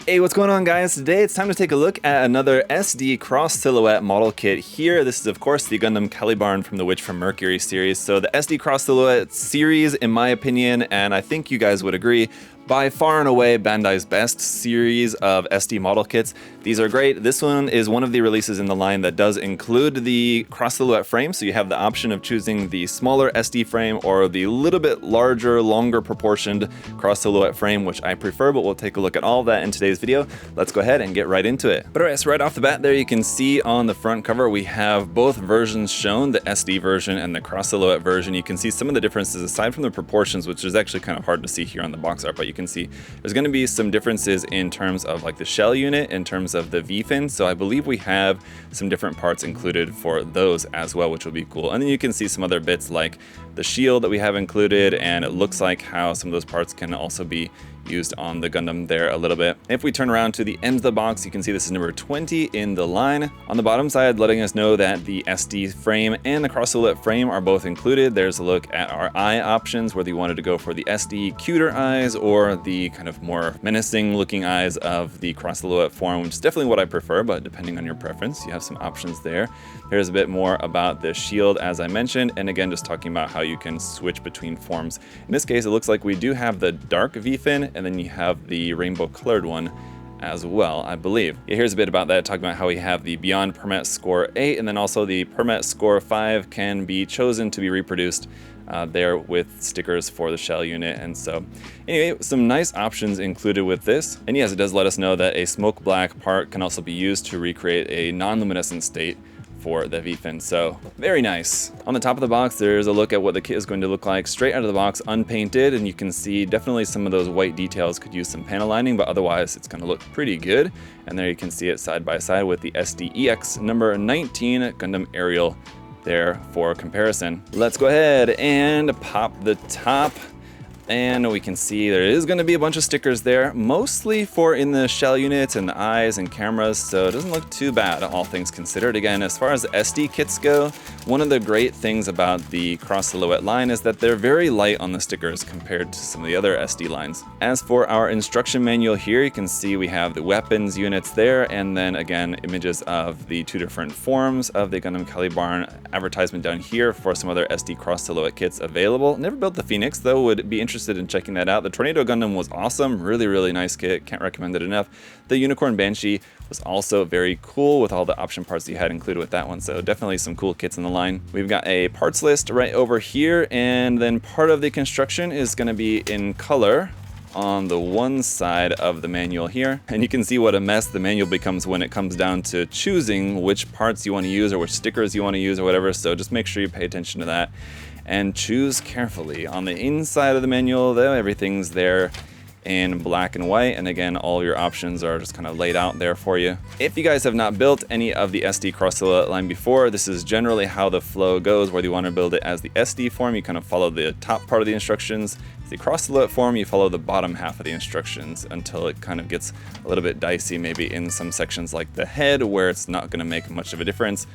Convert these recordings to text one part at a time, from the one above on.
Hey, what's going on, guys? Today it's time to take a look at another SD cross silhouette model kit here. This is of course the Gundam Calibarn from the Witch from Mercury series. So the SD cross silhouette series, in my opinion, and I think you guys would agree, by far and away Bandai's best series of SD model kits. These are great. This one is one of the releases in the line that does include the cross silhouette frame, so you have the option of choosing the smaller SD frame or the little bit larger, longer proportioned cross silhouette frame, which I prefer, but we'll take a look at all of that in today's video. Let's go ahead and get right into it. But alright, so right off the bat there you can see on the front cover we have both versions shown, the SD version and the cross silhouette version. You can see some of the differences aside from the proportions, which is actually kind of hard to see here on the box art, but you can see there's going to be some differences in terms of like the shell unit, in terms of the V-fin, so I believe we have some different parts included for those as well, which will be cool. And then you can see some other bits like the shield that we have included, and it looks like how some of those parts can also be used on the Gundam there a little bit. If we turn around to the end of the box, you can see this is number 20 in the line. On the bottom side, letting us know that the SD frame and the cross silhouette frame are both included. There's a look at our eye options, whether you wanted to go for the SD cuter eyes or the kind of more menacing looking eyes of the cross silhouette form, which is definitely what I prefer, but depending on your preference, you have some options there. Here's a bit more about the shield, as I mentioned, and again, just talking about how you can switch between forms. In this case, it looks like we do have the dark V-fin, and then you have the rainbow colored one as well, I believe. Yeah, here's a bit about that, talking about how we have the Beyond Permet Score 8, and then also the Permet Score 5 can be chosen to be reproduced there with stickers for the shell unit. And so anyway, some nice options included with this. And yes, it does let us know that a smoke black part can also be used to recreate a non-luminescent state for the V-fin, so very nice. On the top of the box, there's a look at what the kit is going to look like straight out of the box, unpainted, and you can see definitely some of those white details could use some panel lining, but otherwise it's going to look pretty good. And there you can see it side by side with the SDEX number 19 Gundam Aerial there for comparison. Let's go ahead and pop the top. And we can see there is going to be a bunch of stickers there, mostly for in the shell units and the eyes and cameras, so it doesn't look too bad, all things considered. Again, as far as the SD kits go, one of the great things about the cross silhouette line is that they're very light on the stickers compared to some of the other SD lines. As for our instruction manual here, you can see we have the weapons units there, and then again, images of the two different forms of the Gundam Calibarn, advertisement down here for some other SD cross silhouette kits available. Never built the Phoenix though, would be interested in checking that out. The Tornado Gundam was awesome, really nice kit, can't recommend it enough. The Unicorn Banshee was also very cool with all the option parts you had included with that one, so definitely some cool kits in the line. We've got a parts list right over here, and then part of the construction is going to be in color on the one side of the manual here, and you can see what a mess the manual becomes when it comes down to choosing which parts you want to use or which stickers you want to use or whatever, so just make sure you pay attention to that and choose carefully. On the inside of the manual though, everything's there in black and white, and again, all your options are just kind of laid out there for you. If you guys have not built any of the SD cross silhouette line before, this is generally how the flow goes. Whether you want to build it as the SD form, you kind of follow the top part of the instructions. The cross silhouette form, you follow the bottom half of the instructions until it kind of gets a little bit dicey, maybe in some sections like the head, where it's not going to make much of a difference.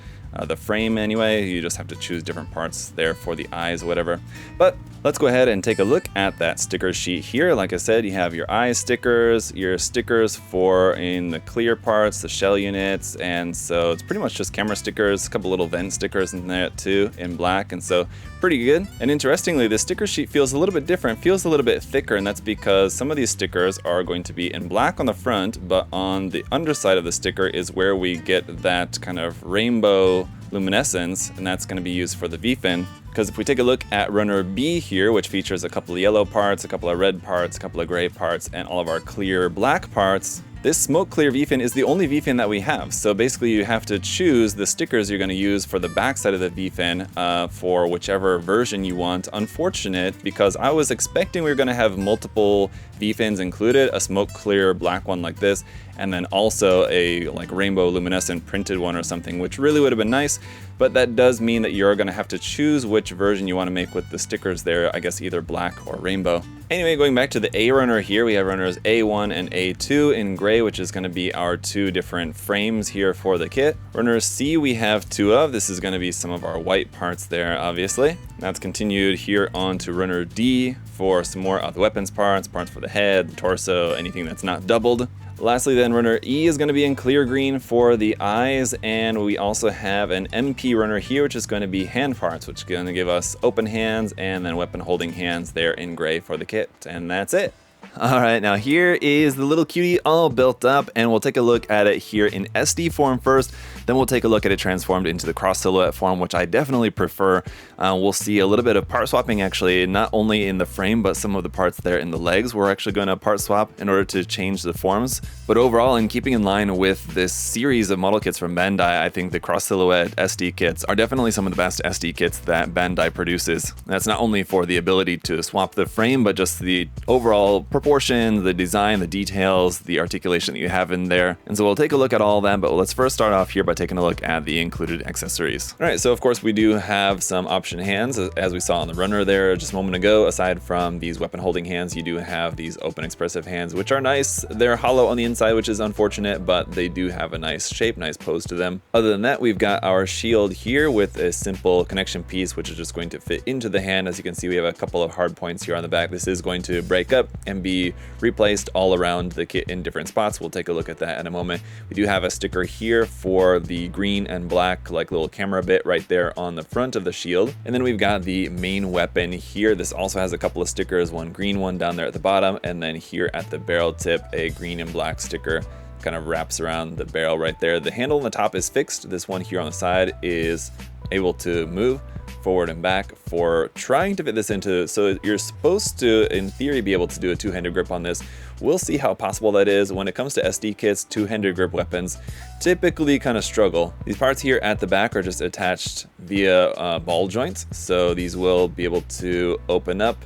The frame anyway, you just have to choose different parts there for the eyes, whatever. But let's go ahead and take a look at that sticker sheet here. Like I said, you have your eye stickers, your stickers for in the clear parts, the shell units, and so it's pretty much just camera stickers, a couple little vent stickers in there too in black, and so pretty good. And interestingly, the sticker sheet feels a little bit different, feels a little bit thicker, and that's because some of these stickers are going to be in black on the front, but on the underside of the sticker is where we get that kind of rainbow luminescence, and that's going to be used for the V-fin. Because if we take a look at runner B here, which features a couple of yellow parts, a couple of red parts, a couple of gray parts, and all of our clear black parts, this smoke clear V-fin is the only V-fin that we have. So basically you have to choose the stickers you're going to use for the back side of the V-fin for whichever version you want. Unfortunate, because I was expecting we were going to have multiple V-fins included, a smoke clear black one like this, and then also a like rainbow luminescent printed one or something, which really would have been nice. But that does mean that you're going to have to choose which version you want to make with the stickers there, I guess either black or rainbow. Anyway, going back to the A runner here, we have runners A1 and A2 in gray, which is going to be our two different frames here for the kit. Runner C we have two of. This is going to be some of our white parts there, obviously. That's continued here on to runner D for some more of the weapons parts for the head, the torso, anything that's not doubled. Lastly then, runner E is going to be in clear green for the eyes, and we also have an MP runner here, which is going to be hand parts, which is going to give us open hands and then weapon holding hands there in gray for the kit, and that's it. Alright, now here is the little cutie all built up, and we'll take a look at it here in SD form first, then we'll take a look at it transformed into the cross silhouette form, which I definitely prefer. We'll see a little bit of part swapping actually, not only in the frame, but some of the parts there in the legs. We're actually going to part swap in order to change the forms. But overall, in keeping in line with this series of model kits from Bandai, I think the cross silhouette SD kits are definitely some of the best SD kits that Bandai produces. That's not only for the ability to swap the frame, but just the overall proportion, the design, the details, the articulation that you have in there. And so we'll take a look at all of that, but let's first start off here by taking a look at the included accessories. All right, so of course we do have some option hands, as we saw on the runner there just a moment ago. Aside from these weapon holding hands, you do have these open expressive hands, which are nice. They're hollow on the inside, which is unfortunate, but they do have a nice shape, nice pose to them. Other than that, we've got our shield here with a simple connection piece, which is just going to fit into the hand. As you can see, we have a couple of hard points here on the back. This is going to break up and be replaced all around the kit in different spots. We'll take a look at that in a moment. We do have a sticker here for the green and black like little camera bit right there on the front of the shield. And then we've got the main weapon here. This also has a couple of stickers, one green one down there at the bottom, and then here at the barrel tip, a green and black sticker kind of wraps around the barrel right there. The handle on the top is fixed. This one here on the side is able to move forward and back for trying to fit this into, so you're supposed to, in theory, be able to do a two-handed grip on this. We'll see how possible that is. When it comes to SD kits, two-handed grip weapons typically kind of struggle. These parts here at the back are just attached via ball joints, so these will be able to open up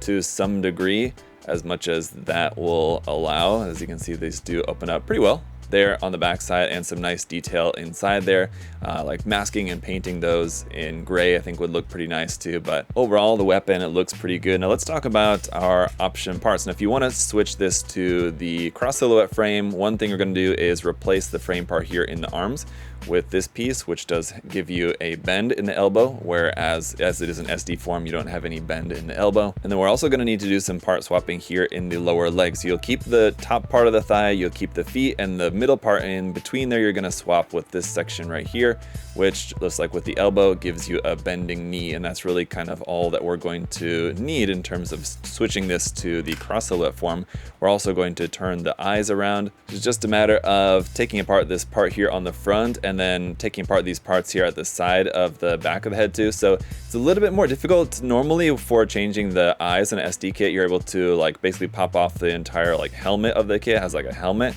to some degree, as much as that will allow. As you can see, these do open up pretty well there on the back side, and some nice detail inside there, like masking and painting those in gray I think would look pretty nice too. But overall, the weapon, it looks pretty good. Now let's talk about our option parts. Now if you want to switch this to the cross silhouette frame, one thing you're going to do is replace the frame part here in the arms with this piece, which does give you a bend in the elbow, whereas as it is an SD form, you don't have any bend in the elbow. And then we're also going to need to do some part swapping here in the lower legs. So you'll keep the top part of the thigh, you'll keep the feet, and the middle part in between there, you're going to swap with this section right here, which looks like with the elbow gives you a bending knee. And that's really kind of all that we're going to need in terms of switching this to the cross silhouette form. We're also going to turn the eyes around. It's just a matter of taking apart this part here on the front and then taking apart these parts here at the side of the back of the head too. So it's a little bit more difficult. Normally for changing the eyes in an SD kit, you're able to like basically pop off the entire like helmet of the kit. It has like a helmet,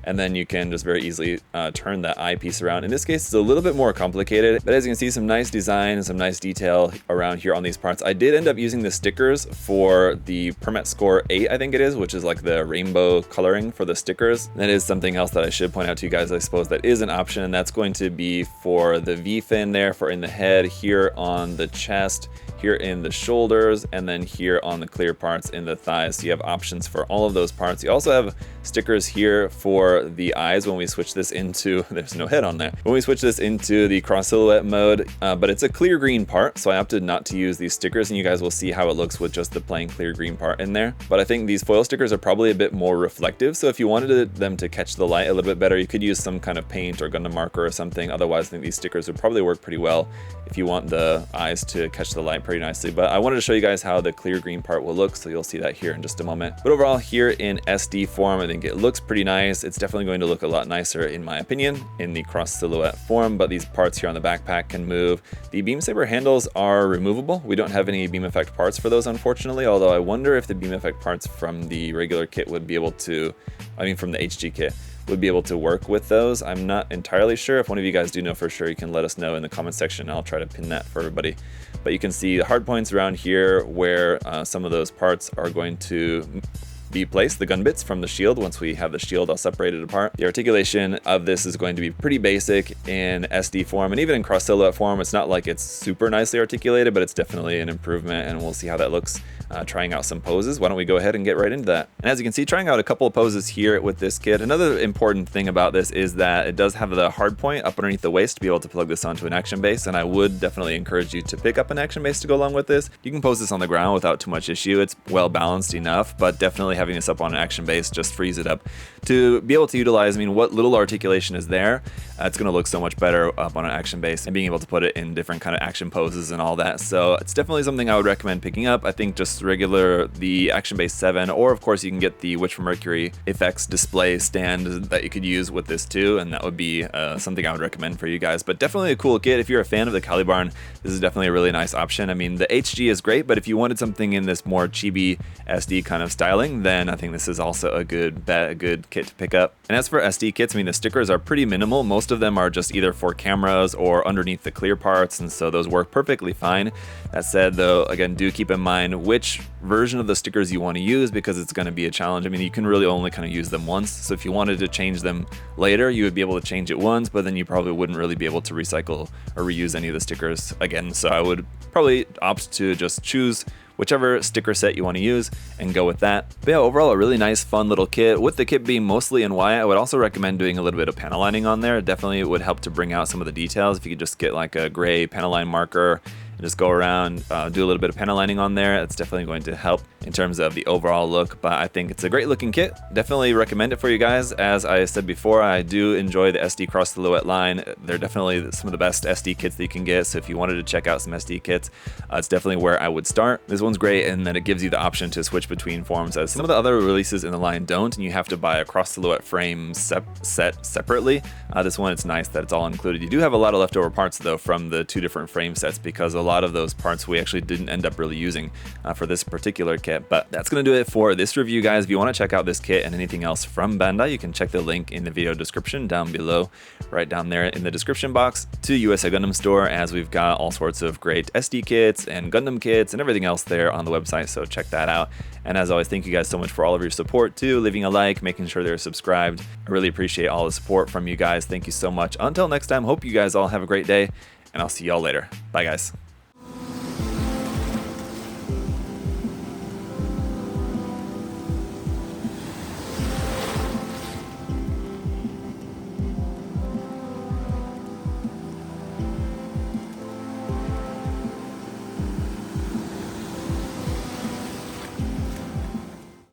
and then you can just very easily turn that eyepiece around. In this case, it's a little bit more complicated, but as you can see, some nice design and some nice detail around here on these parts. I did end up using the stickers for the Permet Score 8, I think it is, which is like the rainbow coloring for the stickers. That is something else that I should point out to you guys, I suppose, that is an option, and that's going to be for the V fin there, for in the head, here on the chest, here in the shoulders, and then here on the clear parts in the thighs. So you have options for all of those parts. You also have stickers here for the eyes when we switch this into, there's no head on there, when we switch this into the cross silhouette mode, but it's a clear green part, so I opted not to use these stickers, and you guys will see how it looks with just the plain clear green part in there. But I think these foil stickers are probably a bit more reflective, so if you wanted them to catch the light a little bit better, you could use some kind of paint or Gundam marker or something. Otherwise, I think these stickers would probably work pretty well if you want the eyes to catch the light pretty nicely. But I wanted to show you guys how the clear green part will look, so you'll see that here in just a moment. But overall, here in SD form, I think it looks pretty nice. It's definitely going to look a lot nicer, in my opinion, in the cross silhouette form, but these parts here on the backpack can move. The beam saber handles are removable. We don't have any beam effect parts for those, unfortunately, although I wonder if the beam effect parts from the regular kit would be able to, I mean from the HG kit, would be able to work with those. I'm not entirely sure. If one of you guys do know for sure, you can let us know in the comment section. I'll try to pin that for everybody. But you can see the hard points around here where some of those parts are going to be placed, the gun bits from the shield. Once we have the shield all separated apart, the articulation of this is going to be pretty basic in SD form, and even in cross silhouette form. It's not like it's super nicely articulated, but it's definitely an improvement, and we'll see how that looks trying out some poses. Why don't we go ahead and get right into that? And as you can see, trying out a couple of poses here with this kit. Another important thing about this is that it does have the hard point up underneath the waist to be able to plug this onto an action base, and I would definitely encourage you to pick up an action base to go along with this. You can pose this on the ground without too much issue. It's well balanced enough, but definitely having this up on an action base just frees it up to be able to utilize, I mean, what little articulation is there. It's going to look so much better up on an action base and being able to put it in different kind of action poses and all that. So it's definitely something I would recommend picking up. I think just regular, the Action Base 7, or of course you can get the Witch from Mercury effects display stand that you could use with this too, and that would be something I would recommend for you guys. But definitely a cool kit. If you're a fan of the Calibarn, this is definitely a really nice option. I mean, the HG is great, but if you wanted something in this more chibi SD kind of styling, then I think this is also a good bet, a good kit to pick up. And as for SD kits, I mean, the stickers are pretty minimal. Most of them are just either for cameras or underneath the clear parts, and so those work perfectly fine. That said, though, again, do keep in mind which version of the stickers you want to use, because it's going to be a challenge. I mean, you can really only kind of use them once, so if you wanted to change them later, you would be able to change it once, but then you probably wouldn't really be able to recycle or reuse any of the stickers again. So I would probably opt to just choose whichever sticker set you want to use and go with that. But yeah, overall a really nice fun little kit. With the kit being mostly in white, I would also recommend doing a little bit of panel lining on there. It definitely would help to bring out some of the details if you could just get like a gray panel line marker and just go around, do a little bit of panel lining on there. It's definitely going to help in terms of the overall look, but I think it's a great looking kit. Definitely recommend it for you guys. As I said before, I do enjoy the SD Cross Silhouette line. They're definitely some of the best SD kits that you can get, so if you wanted to check out some SD kits, it's definitely where I would start. This one's great in that it gives you the option to switch between forms, as some of the other releases in the line don't, and you have to buy a cross silhouette frame set separately. This one, it's nice that it's all included. You do have a lot of leftover parts though from the two different frame sets, because a lot of those parts we actually didn't end up really using for this particular kit. But that's going to do it for this review, guys. If you want to check out this kit and anything else from Bandai, you can check the link in the video description down below, right down there in the description box, to USA Gundam Store, as we've got all sorts of great SD kits and Gundam kits and everything else there on the website, so check that out. And as always, thank you guys so much for all of your support too, leaving a like, making sure they're subscribed. I really appreciate all the support from you guys. Thank you so much. Until next time, hope you guys all have a great day, and I'll see y'all later. Bye, guys.